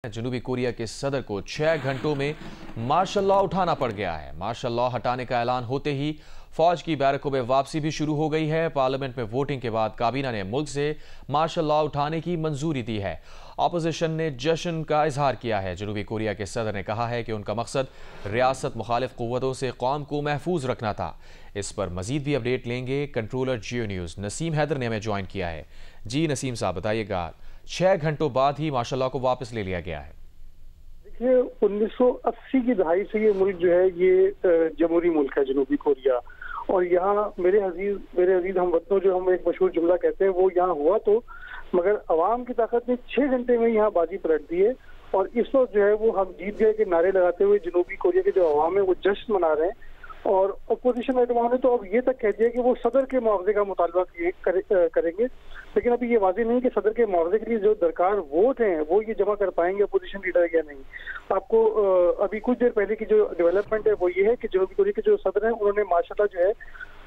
जनूबी कोरिया के सदर को 6 घंटों में मार्शल लॉ उठाना पड़ गया है। मार्शल लॉ हटाने का ऐलान होते ही फौज की बैरकों में वापसी भी शुरू हो गई है। पार्लियामेंट में वोटिंग के बाद काबीना ने मुल्क से मार्शल लॉ उठाने की मंजूरी दी है। ऑपोजिशन ने जश्न का इजहार किया है। जनूबी कोरिया के सदर ने कहा है कि उनका मकसद रियासत मुखालिफ कुव्वतों से कौम को महफूज रखना था। इस पर मजीद भी अपडेट लेंगे। कंट्रोलर जियो न्यूज़ नसीम हैदर ने हमें ज्वाइन किया है। जी नसीम साहब, बताइएगा, 6 घंटों बाद ही मार्शल लॉ को वापस ले लिया गया है। देखिए, 1980 की दहाई से ये मुल्क जो है ये जमहूरी मुल्क है जनूबी कोरिया। और यहाँ मेरे अजीज हम वतनों, जो हम एक मशहूर जुमला कहते हैं, वो यहाँ हुआ तो मगर अवाम की ताकत ने 6 घंटे में यहाँ बाजी पलट दी है। और इस वक्त जो है वो हम जीत गए के नारे लगाते हुए जनूबी कोरिया के जो अवाम है वो जश्न मना रहे हैं। और अपोजिशन रहनुमाओं ने तो अब ये तक कह दिया कि वो सदर के मुआवजे का मुतालबा करेंगे, लेकिन अभी ये वाज़ेह नहीं कि सदर के मुआवजे के लिए जो दरकार वोट हैं वो ये जमा कर पाएंगे अपोजिशन लीडर या नहीं। आपको अभी कुछ देर पहले की जो डेवलपमेंट है वो ये है कि जनूबी कोरिया के जो सदर हैं उन्होंने माशाल्लाह जो है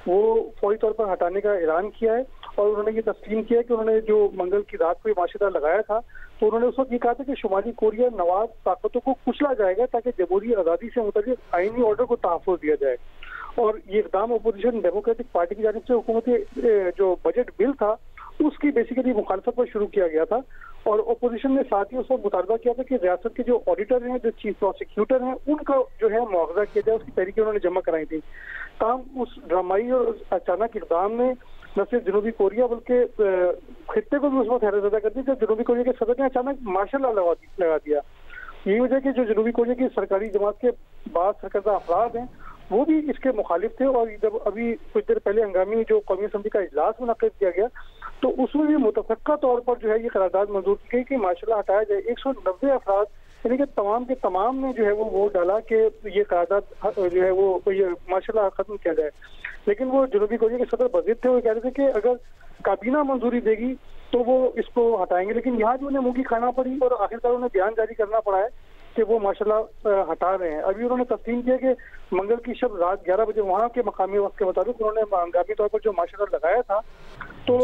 वो फौरी तौर पर हटाने का ऐलान किया है। और उन्होंने ये तस्लीम किया कि उन्होंने जो मंगल की रात को माशाल्लाह लगाया था, तो उन्होंने उस वक्त ये कहा था कि शुमाली कोरिया नवाज ताकतों को कुचला जाएगा ताकि जमहूरी आज़ादी से मुताल्लिक आईनी ऑर्डर को तहफ़्फ़ुज़ दिया जाए। और ये इक़दाम अपोजिशन डेमोक्रेटिक पार्टी की जानिब से हुकूमती जो बजट बिल था उसकी बेसिकली मुखालफत पर शुरू किया गया था। और अपोजिशन ने साथ ही उस वक्त मुतालबा किया था कि रियासत के जो ऑडिटर हैं, जो चीफ प्रोसिक्यूटर हैं, उनका जो है मुआवजा किया जाए। उसकी तहरीकें उन्होंने जमा कराई थी। ताहम उस ड्रामाई और अचानक इक़दाम ने न सिर्फ जनूबी कोरिया बल्कि खित्ते को भी उस वक्त हैरत ज़दा कर दी जब जनूबी कोरिया के सदर ने अचानक मार्शल लॉ लगा दिया। यही वजह कि जो जनूबी कोरिया की सरकारी जमात के बाद सरकर्दा अफराद हैं वो भी इसके मुखालिफ थे। और जब अभी कुछ देर पहले हंगामी जो कौमी असम्बली का इजलास मुनक़िद किया गया तो उसमें भी मुतफ़क्का तौर पर जो है ये करारदाद मंजूर की गई कि मार्शल लॉ हटाया जाए। 190 अफराद यानी कि तमाम के तमाम ने जो है वो वोट डाला कि ये करारदाद जो है वो ये मार्शल लॉ खत्म किया जाए। लेकिन वो जनूबी कोरिया के सदर बज़िद थे, वो कह रहे थे कि अगर काबीना मंजूरी देगी तो वो इसको हटाएंगे। लेकिन यहाँ जो उन्हें मुँह की खाना पड़ी और आखिरकार उन्हें बयान जारी करना पड़ा है कि वो माशाल्लाह हटा रहे हैं। अभी उन्होंने तस्लीम किया कि मंगल की शब रात 11 बजे वहाँ के मकामी वक्त के मुताबिक उन्होंने हंगामी तौर पर जो माशाल्लाह लगाया था तो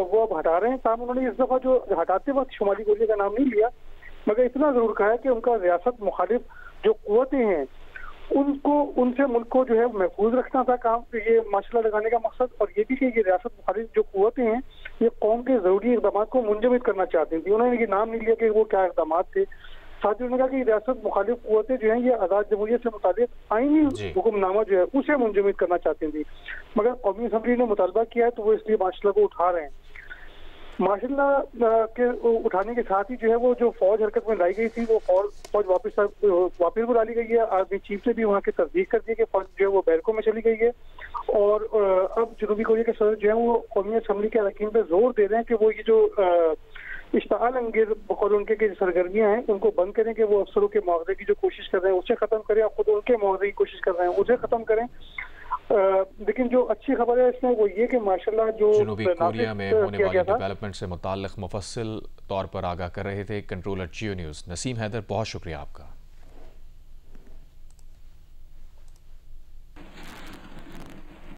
वो अब हटा रहे हैं। ताहम उन्होंने इस दफ़ा जो हटाते वक्त शुमाली कोरिया का नाम नहीं लिया, मगर इतना जरूर कहा है कि उनका रियासत मुखालिफ जो कुव्वतें हैं उनको उनसे मुल्क को जो है महफूज रखना था काम, ये माशाल्लाह लगाने का मकसद। और ये भी कि ये रियासत मुखालिफ जो कुव्वतें हैं ये कौम के जरूरी इक़दाम को मुंजमद करना चाहती थी। उन्होंने ये नाम नहीं लिया कि वो क्या इक़दाम थे। साथ ही उन्होंने कहा कि रियासत मुखालिफ कुव्वतें जो हैं ये आज़ाद जमहूरियत से मुताबिक आईनी हुक्मनामा जो है उसे मुंजमद करना चाहती थी, मगर कौमी असम्बली ने मुतालबा किया है तो वो इसलिए मार्शल लॉ को उठा रहे हैं। मार्शल लॉ के उठाने के साथ ही जो है वो जो फौज हरकत में लाई गई थी वो फौज वापस बुला ली गई है। आर्मी चीफ ने भी वहाँ की तस्दीक कर दी है कि फौज जो है वो बैरकों में चली गई है। और अब जनूबी कोरिया के सदर जो है वो कौमी असम्बली के अरकान पे जोर दे रहे हैं कि वो ये जो इश्ताल अंगेज बकौल उनके की सरगर्मियां हैं उनको बंद करें, कि वो अफसरों के मुआवजे की जो कोशिश कर रहे हैं उसे खत्म करें, और खुद उनके मुआवजे की कोशिश कर रहे हैं उसे खत्म करें। लेकिन जो अच्छी खबर है इसमें वो ये कि माशाल्लाह जो जनूबी कोरिया में होने वाली डेवलपमेंट से मुताल्लिक मुफस्सिल तौर पर आगाह कर रहे थे कंट्रोलर जियो न्यूज़ नसीम हैदर, बहुत शुक्रिया आपका।